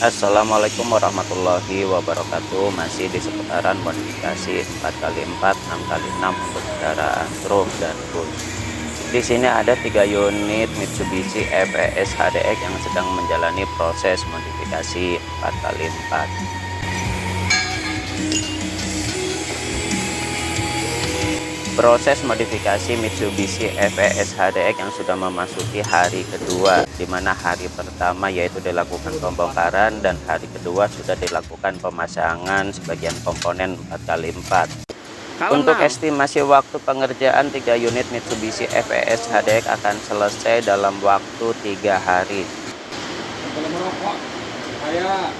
Assalamualaikum warahmatullahi wabarakatuh. Masih di seputaran modifikasi 4x4 6x6 untuk kendaraan truk dan bus. Di sini ada 3 unit Mitsubishi FES HDX yang sedang menjalani proses modifikasi 4x4. Proses modifikasi Mitsubishi FES HDX yang sudah memasuki hari kedua, di mana hari pertama yaitu dilakukan pembongkaran dan hari kedua sudah dilakukan pemasangan sebagian komponen 4x4. Untuk estimasi waktu pengerjaan 3 unit Mitsubishi FES HDX akan selesai dalam waktu 3 hari. Kalau merokok, saya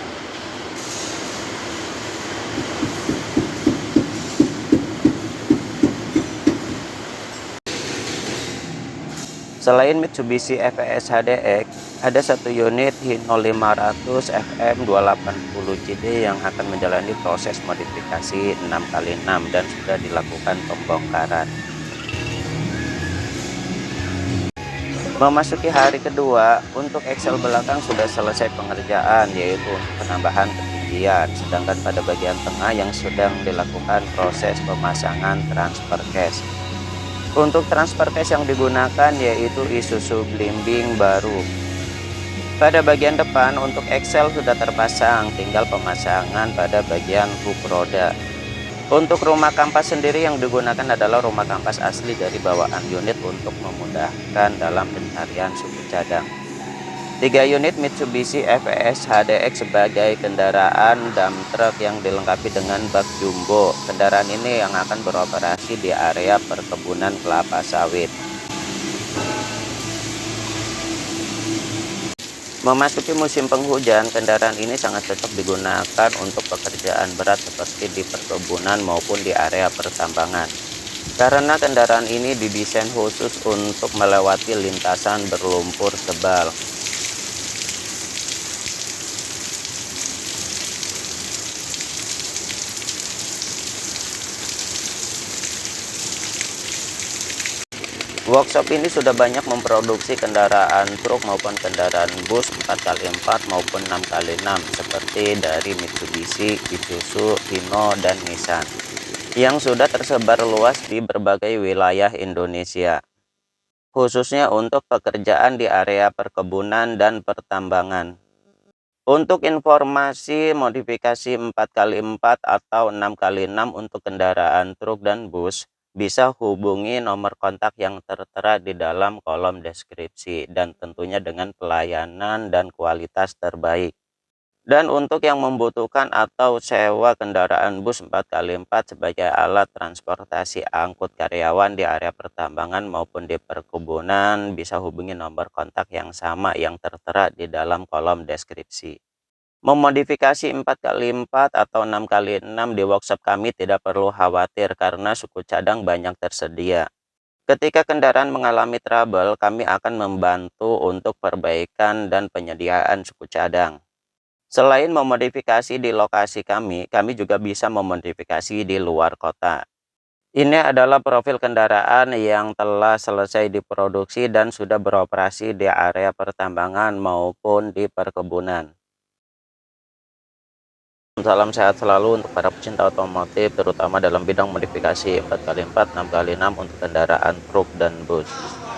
Selain Mitsubishi FES HDX, ada 1 unit Hino 500 FM 280 CD yang akan menjalani proses modifikasi 6x6 dan sudah dilakukan pembongkaran. Memasuki hari kedua, untuk eksel belakang sudah selesai pengerjaan, yaitu untuk penambahan ketinggian, sedangkan pada bagian tengah yang sedang dilakukan proses pemasangan transfer case. Untuk transfer case yang digunakan yaitu Isuzu Blimbing baru. Pada bagian depan untuk eksel sudah terpasang, tinggal pemasangan pada bagian hook roda. Untuk rumah kampas sendiri yang digunakan adalah rumah kampas asli dari bawaan unit untuk memudahkan dalam pencarian suku cadang. 3 unit Mitsubishi FES HDX sebagai kendaraan dump truck yang dilengkapi dengan bak jumbo. Kendaraan ini yang akan beroperasi di area perkebunan kelapa sawit. Memasuki musim penghujan, kendaraan ini sangat cocok digunakan untuk pekerjaan berat seperti di perkebunan maupun di area pertambangan. Karena kendaraan ini didesain khusus untuk melewati lintasan berlumpur tebal. Workshop ini sudah banyak memproduksi kendaraan truk maupun kendaraan bus 4x4 maupun 6x6 seperti dari Mitsubishi, Isuzu, Hino, dan Nissan yang sudah tersebar luas di berbagai wilayah Indonesia, khususnya untuk pekerjaan di area perkebunan dan pertambangan. Untuk informasi modifikasi 4x4 atau 6x6 untuk kendaraan truk dan bus, bisa hubungi nomor kontak yang tertera di dalam kolom deskripsi dan tentunya dengan pelayanan dan kualitas terbaik. Dan untuk yang membutuhkan atau sewa kendaraan bus 4x4 sebagai alat transportasi angkut karyawan di area pertambangan maupun di perkebunan, bisa hubungi nomor kontak yang sama yang tertera di dalam kolom deskripsi. Memodifikasi 4x4 atau 6x6 di workshop kami tidak perlu khawatir karena suku cadang banyak tersedia. Ketika kendaraan mengalami trouble, kami akan membantu untuk perbaikan dan penyediaan suku cadang. Selain memodifikasi di lokasi kami juga bisa memodifikasi di luar kota. Ini adalah profil kendaraan yang telah selesai diproduksi dan sudah beroperasi di area pertambangan maupun di perkebunan. Salam sehat selalu untuk para pecinta otomotif, terutama dalam bidang modifikasi 4x4, 6x6 untuk kendaraan truk dan bus.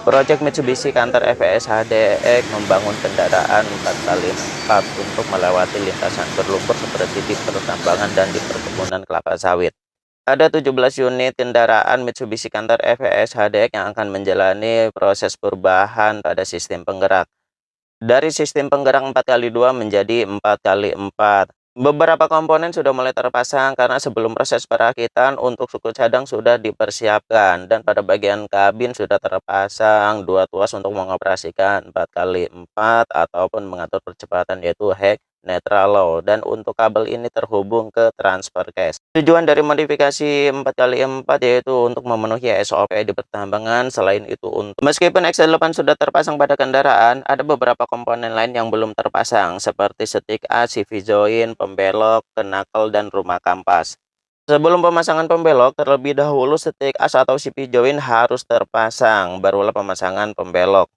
Project Mitsubishi Canter FES HDX membangun kendaraan 4x4 untuk melewati lintasan berlumpur seperti di pertambangan dan di perkebunan kelapa sawit. Ada 17 unit kendaraan Mitsubishi Canter FES HDX yang akan menjalani proses perubahan pada sistem penggerak. Dari sistem penggerak 4x2 menjadi 4x4. Beberapa komponen sudah mulai terpasang karena sebelum proses perakitan untuk suku cadang sudah dipersiapkan, dan pada bagian kabin sudah terpasang 2 tuas untuk mengoperasikan 4x4 ataupun mengatur percepatan yaitu high, neutral, low, dan untuk kabel ini terhubung ke transfer case. Tujuan dari modifikasi 4x4 yaitu untuk memenuhi SOP di pertambangan. Selain itu, meskipun XL8 sudah terpasang pada kendaraan, ada beberapa komponen lain yang belum terpasang seperti setik as, CV join, pembelok, knuckle, dan rumah kampas. Sebelum pemasangan pembelok, terlebih dahulu setik as atau CV join harus terpasang, barulah pemasangan pembelok.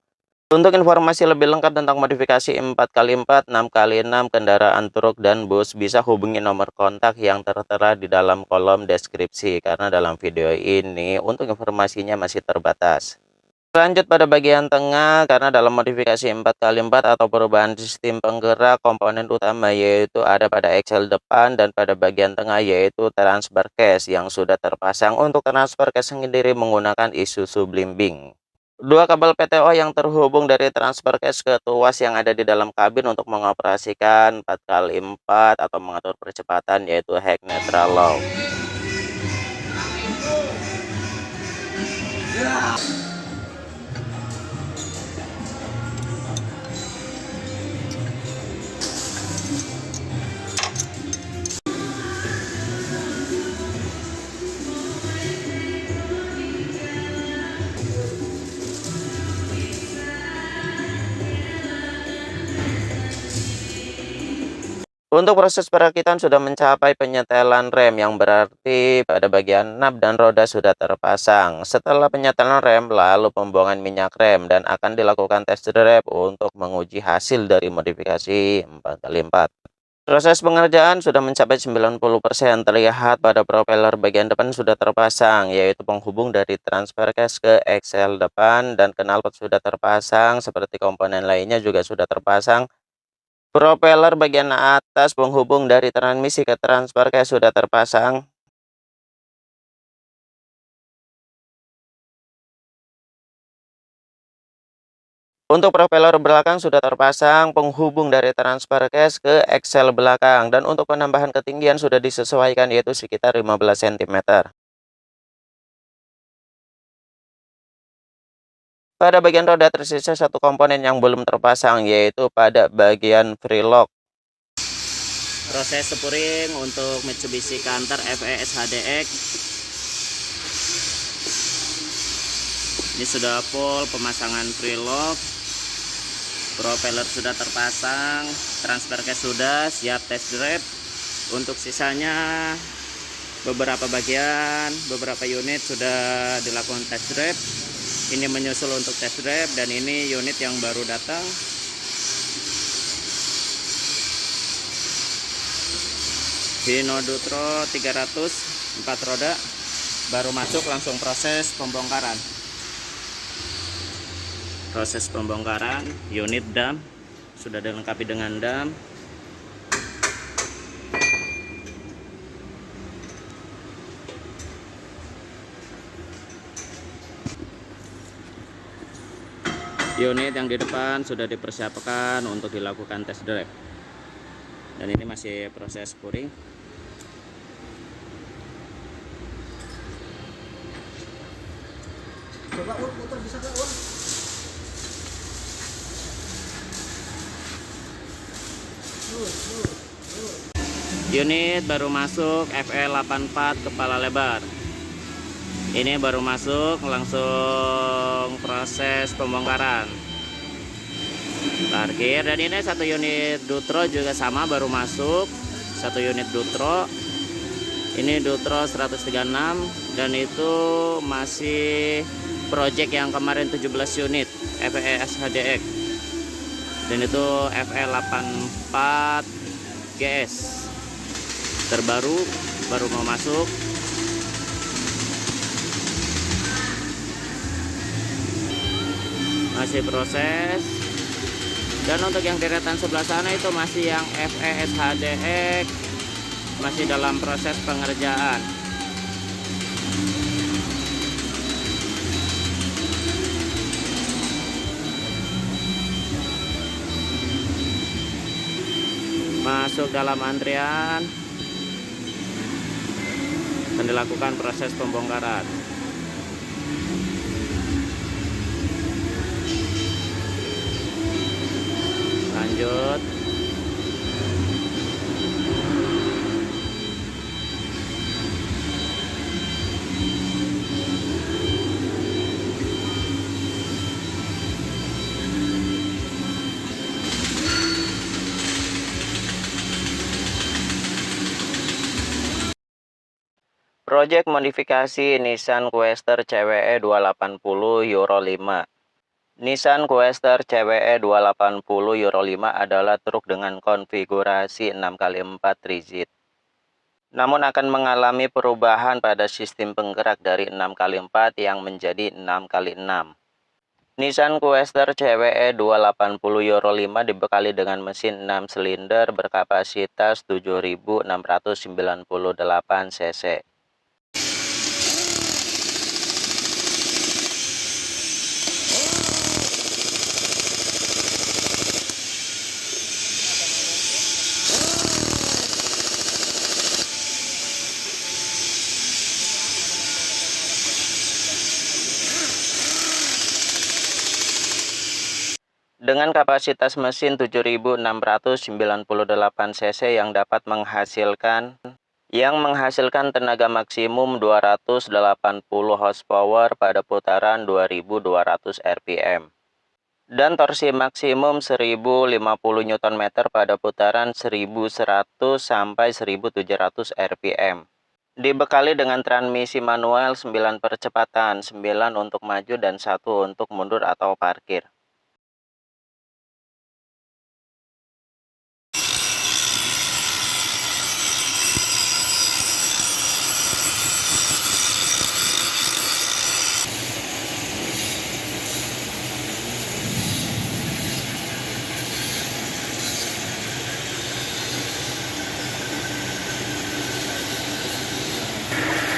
Untuk informasi lebih lengkap tentang modifikasi 4x4, 6x6 kendaraan truk dan bus, bisa hubungi nomor kontak yang tertera di dalam kolom deskripsi, karena dalam video ini untuk informasinya masih terbatas. Lanjut pada bagian tengah, karena dalam modifikasi 4x4 atau perubahan sistem penggerak, komponen utama yaitu ada pada axle depan dan pada bagian tengah yaitu transfer case yang sudah terpasang. Untuk transfer case sendiri menggunakan Isuzu Blimbing. Dua kabel PTO yang terhubung dari transfer case ke tuas yang ada di dalam kabin untuk mengoperasikan 4x4 atau mengatur percepatan yaitu high neutral low. Untuk proses perakitan sudah mencapai penyetelan rem, yang berarti pada bagian nap dan roda sudah terpasang. Setelah penyetelan rem, lalu pembuangan minyak rem dan akan dilakukan test drive untuk menguji hasil dari modifikasi 4x4. Proses pengerjaan sudah mencapai 90%, terlihat pada propeller bagian depan sudah terpasang, yaitu penghubung dari transfer case ke axle depan, dan knalpot sudah terpasang, seperti komponen lainnya juga sudah terpasang. Propeller bagian atas penghubung dari transmisi ke transfer case sudah terpasang. Untuk propeller belakang sudah terpasang penghubung dari transfer case ke axle belakang, dan untuk penambahan ketinggian sudah disesuaikan yaitu sekitar 15 cm. Pada bagian roda tersisa satu komponen yang belum terpasang yaitu pada bagian free lock. Proses spuring untuk Mitsubishi Canter FE SHDX ini sudah full pemasangan free lock, propeller sudah terpasang, transfer case sudah siap test drive. Untuk sisanya beberapa bagian, beberapa unit sudah dilakukan test drive. Ini menyusul untuk test drive, dan ini unit yang baru datang. Hino Dutro 300 4 roda baru masuk, langsung proses pembongkaran. Proses pembongkaran unit dam sudah dilengkapi dengan dam. Unit yang di depan sudah dipersiapkan untuk dilakukan test drive, dan ini masih proses spuring. Coba motor bisa nggak, Un? Unit baru masuk FE84 kepala lebar. Ini baru masuk, langsung proses pembongkaran, parkir. Dan ini satu unit Dutro juga sama, baru masuk satu unit Dutro. Ini Dutro 136, dan itu masih project yang kemarin 17 unit FE SHDX, dan itu FE84 GS terbaru, baru mau masuk. Masih proses. Dan untuk yang deretan sebelah sana itu masih yang FE SHDX, masih dalam proses pengerjaan. Masuk dalam antrian dan dilakukan proses pembongkaran. Lanjut. Project modifikasi Nissan Quester CWE 280 Euro 5. Nissan Quester CWE 280 Euro 5 adalah truk dengan konfigurasi 6x4 rigid. Namun akan mengalami perubahan pada sistem penggerak dari 6x4 yang menjadi 6x6. Nissan Quester CWE 280 Euro 5 dibekali dengan mesin 6 silinder berkapasitas 7.698 cc. Dengan kapasitas mesin 7.698 cc yang dapat menghasilkan tenaga maksimum 280 horsepower pada putaran 2.200 rpm dan torsi maksimum 1.050 Nm pada putaran 1.100 sampai 1.700 rpm. Dibekali dengan transmisi manual 9 percepatan, 9 untuk maju dan 1 untuk mundur atau parkir.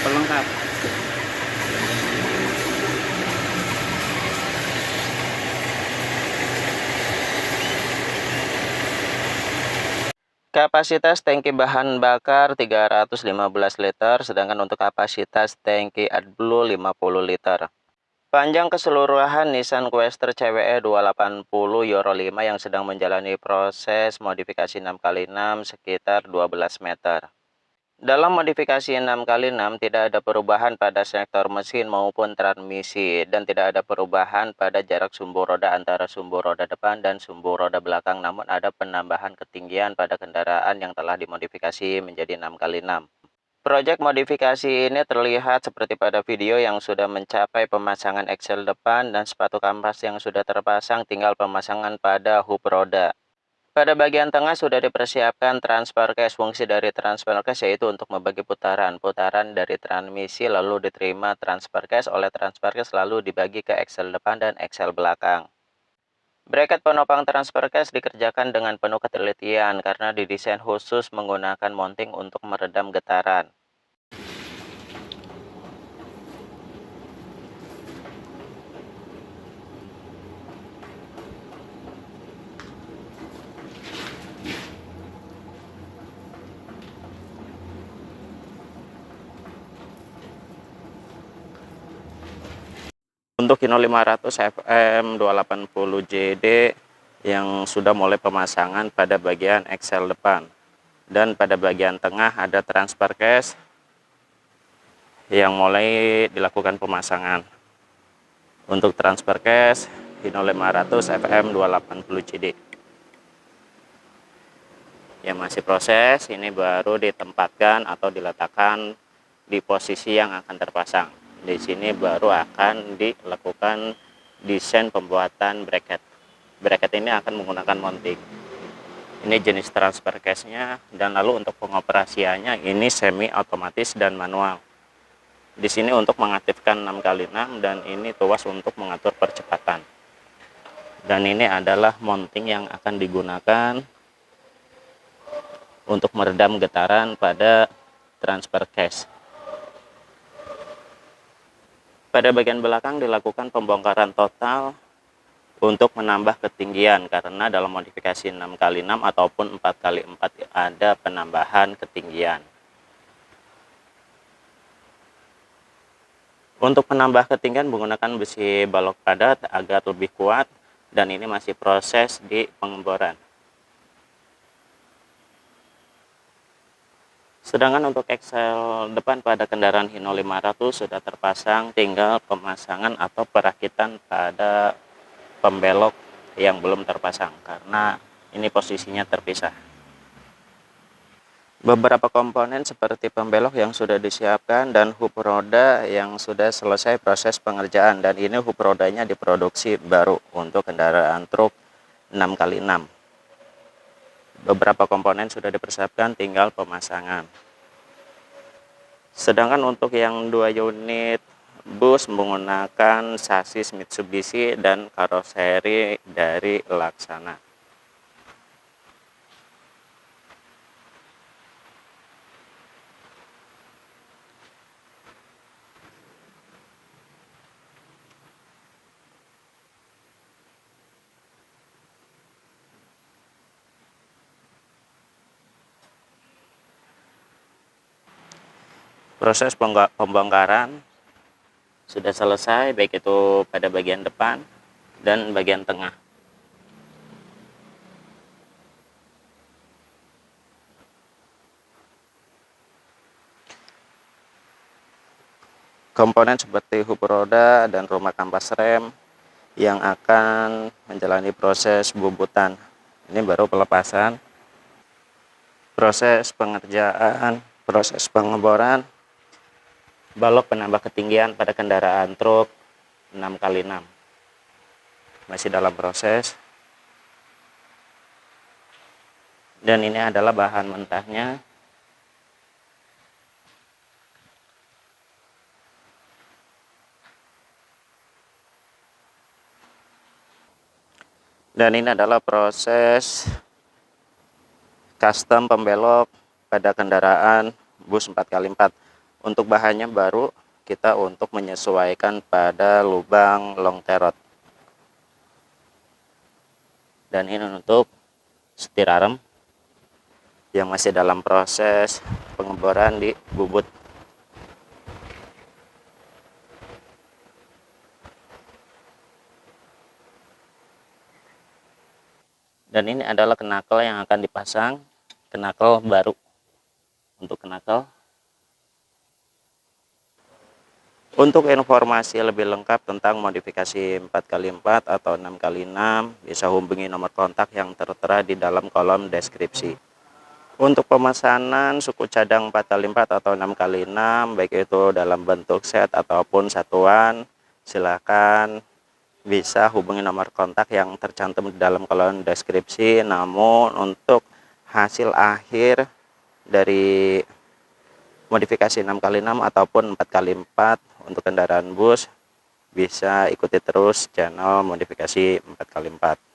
Pelengkap. Kapasitas tangki bahan bakar 315 liter, sedangkan untuk kapasitas tangki AdBlue 50 liter. Panjang keseluruhan Nissan Quester CWE 280 Euro 5 yang sedang menjalani proses modifikasi 6x6 sekitar 12 meter. Dalam modifikasi 6x6 tidak ada perubahan pada sektor mesin maupun transmisi dan tidak ada perubahan pada jarak sumbu roda antara sumbu roda depan dan sumbu roda belakang, namun ada penambahan ketinggian pada kendaraan yang telah dimodifikasi menjadi 6x6. Proyek modifikasi ini terlihat seperti pada video yang sudah mencapai pemasangan eksel depan dan sepatu kampas yang sudah terpasang, tinggal pemasangan pada hub roda. Pada bagian tengah sudah dipersiapkan transfer case. Fungsi dari transfer case yaitu untuk membagi putaran dari transmisi, lalu diterima transfer case oleh transfer case lalu dibagi ke eksel depan dan eksel belakang. Bracket penopang transfer case dikerjakan dengan penuh ketelitian karena didesain khusus menggunakan mounting untuk meredam getaran. Untuk Hino 500 FM 280 JD yang sudah mulai pemasangan pada bagian eksel depan, dan pada bagian tengah ada transfer case yang mulai dilakukan pemasangan. Untuk transfer case Hino 500 FM 280 JD yang masih proses, ini baru ditempatkan atau diletakkan di posisi yang akan terpasang. Di sini baru akan dilakukan desain pembuatan bracket. Bracket ini akan menggunakan mounting. Ini jenis transfer case-nya, dan lalu untuk pengoperasiannya ini semi otomatis dan manual. Di sini untuk mengaktifkan 6x6 dan ini tuas untuk mengatur percepatan. Dan ini adalah mounting yang akan digunakan untuk meredam getaran pada transfer case. Pada bagian belakang dilakukan pembongkaran total untuk menambah ketinggian karena dalam modifikasi 6x6 ataupun 4x4 ada penambahan ketinggian. Untuk menambah ketinggian menggunakan besi balok padat agar lebih kuat, dan ini masih proses di pengeboran. Sedangkan untuk eksel depan pada kendaraan Hino 500 sudah terpasang, tinggal pemasangan atau perakitan pada pembelok yang belum terpasang karena ini posisinya terpisah. Beberapa komponen seperti pembelok yang sudah disiapkan dan hub roda yang sudah selesai proses pengerjaan, dan ini hub rodanya diproduksi baru untuk kendaraan truk 6x6. Beberapa komponen sudah dipersiapkan, tinggal pemasangan. Sedangkan untuk yang 2 unit bus menggunakan sasis Mitsubishi dan karoseri dari Laksana. Proses pembongkaran sudah selesai, baik itu pada bagian depan dan bagian tengah. Komponen seperti hub roda dan rumah kampas rem yang akan menjalani proses bubutan. Ini baru pelepasan. Proses pengerjaan, proses pengeboran balok penambah ketinggian pada kendaraan truk 6x6 masih dalam proses. Dan ini adalah bahan mentahnya. Dan ini adalah proses custom pembelok pada kendaraan bus 4x4. Untuk bahannya baru kita untuk menyesuaikan pada lubang long terot. Dan ini untuk setir arem yang masih dalam proses pengeboran di bubut. Dan ini adalah knuckle yang akan dipasang, knuckle baru. Untuk knuckle, untuk informasi lebih lengkap tentang modifikasi 4x4 atau 6x6, bisa hubungi nomor kontak yang tertera di dalam kolom deskripsi. Untuk pemesanan suku cadang 4x4 atau 6x6, baik itu dalam bentuk set ataupun satuan, silakan bisa hubungi nomor kontak yang tercantum di dalam kolom deskripsi. Namun untuk hasil akhir dari modifikasi 6x6 ataupun 4x4 untuk kendaraan bus, bisa ikuti terus channel modifikasi 4x4.